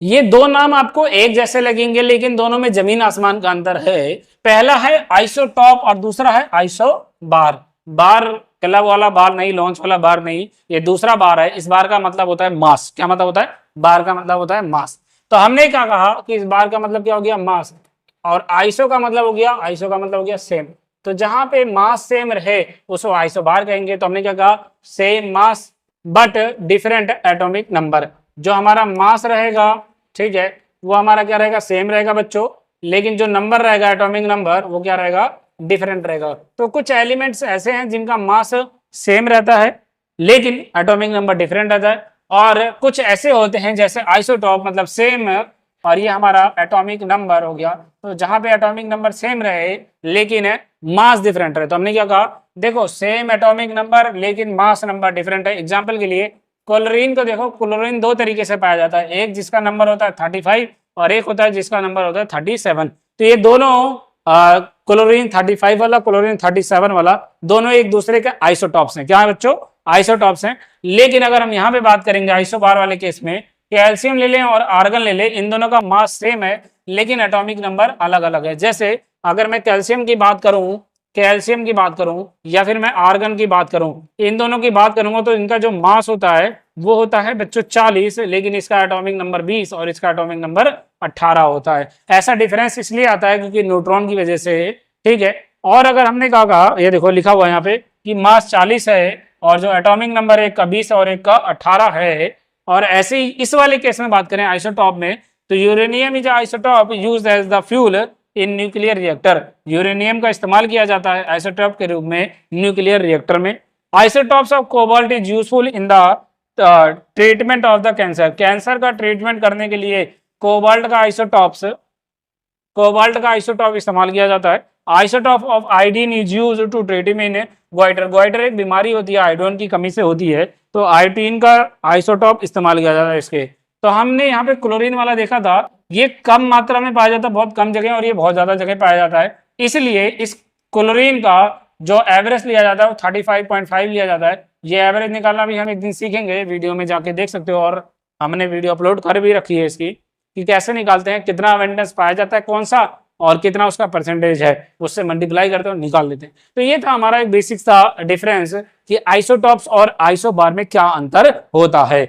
ये दो नाम आपको एक जैसे लगेंगे लेकिन दोनों में जमीन आसमान का अंतर है। पहला है आइसोटॉप और दूसरा है आइसोबार। बार क्लब वाला बार नहीं, लॉन्च वाला बार नहीं, ये दूसरा बार है। इस बार का मतलब होता है मास। क्या मतलब होता है? बार का मतलब होता है मास। तो हमने क्या कहा कि इस बार का मतलब क्या हो गया? मास। और आइसो का मतलब हो गया, आइसो का मतलब हो गया सेम। तो जहां पे मास सेम रहे उसको आइसो बार कहेंगे। तो हमने क्या कहा? Same mass but different atomic number. जो हमारा मास रहेगा, ठीक है, वो हमारा क्या रहेगा? सेम रहेगा बच्चों, लेकिन जो नंबर रहेगा एटॉमिक नंबर वो क्या रहेगा? डिफरेंट रहेगा। तो कुछ एलिमेंट्स ऐसे हैं जिनका मास सेम रहता है लेकिन एटॉमिक नंबर डिफरेंट रहता है, और कुछ ऐसे होते हैं जैसे आइसोटॉप मतलब सेम और ये हमारा एटॉमिक नंबर हो गया। तो जहां पे एटॉमिक नंबर सेम रहे लेकिन मास डिफरेंट रहे, तो हमने क्या कहा? देखो सेम एटॉमिक नंबर लेकिन मास नंबर डिफरेंट है। एग्जांपल के लिए क्लोरीन को देखो, क्लोरीन दो तरीके से पाया जाता है, एक जिसका नंबर होता है 35 और एक होता है जिसका नंबर होता है 37। तो ये दोनों क्लोरीन 35 वाला, क्लोरीन 37 वाला, दोनों एक दूसरे के आइसोटॉप्स हैं। क्या है बच्चों? आइसोटॉप्स हैं। लेकिन अगर हम यहाँ पे बात करेंगे आइसोबार वाले केस में, कैल्शियम ले लें और आर्गन ले लें, इन दोनों का मास सेम है लेकिन एटॉमिक नंबर अलग अलग है। जैसे अगर मैं कैल्शियम की बात करूं, कैल्शियम की बात करूं या फिर मैं आर्गन की बात करूं, इन दोनों की बात करूंगा तो इनका जो मास होता है वो होता है बच्चों 40, लेकिन इसका एटॉमिक नंबर 20 और इसका एटॉमिक नंबर 18 होता है। ऐसा डिफरेंस इसलिए आता है क्योंकि न्यूट्रॉन की वजह से, ठीक है। और अगर हमने कहा, ये देखो लिखा हुआ है यहाँ पे कि मास 40 है और जो एटॉमिक नंबर एक का 20 और एक का 18 है। और ऐसे ही इस वाले केस में बात करें आइसोटॉप में, तो uranium is isotope used as the fuel in nuclear reactor. Uranium का इस्तेमाल किया जाता है आइसोटॉप के रूप में न्यूक्लियर रिएक्टर में। Isotopes of cobalt is useful in the treatment of the cancer. Cancer का ट्रीटमेंट करने के लिए कोबाल्ट का आइसोटॉप इस्तेमाल किया जाता है। Isotope of iodine is used to treat in goitre. Goitre एक बीमारी होती है, आयोडीन की कमी से होती है, तो आयोडीन का आइसोटॉप इस्तेमाल किया जाता है इसके। तो हमने यहाँ पे क्लोरीन वाला देखा था, ये कम मात्रा में पाया जाता है, बहुत कम जगह, और ये बहुत ज्यादा जगह पाया जाता है। इसलिए इस क्लोरीन का जो एवरेज लिया जाता है वो 35.5 लिया जाता है। ये एवरेज निकालना भी हम एक दिन सीखेंगे, वीडियो में जाके देख सकते हो, और हमने वीडियो अपलोड कर भी रखी है इसकी कि कैसे निकालते हैं, कितना अवेंडेंस पाया जाता है कौन सा और कितना उसका परसेंटेज है, उससे मल्टीप्लाई करते हैं और निकाल लेते हैं। तो ये था हमारा एक बेसिक सा डिफरेंस कि आइसोटॉप्स और आइसोबार में क्या अंतर होता है।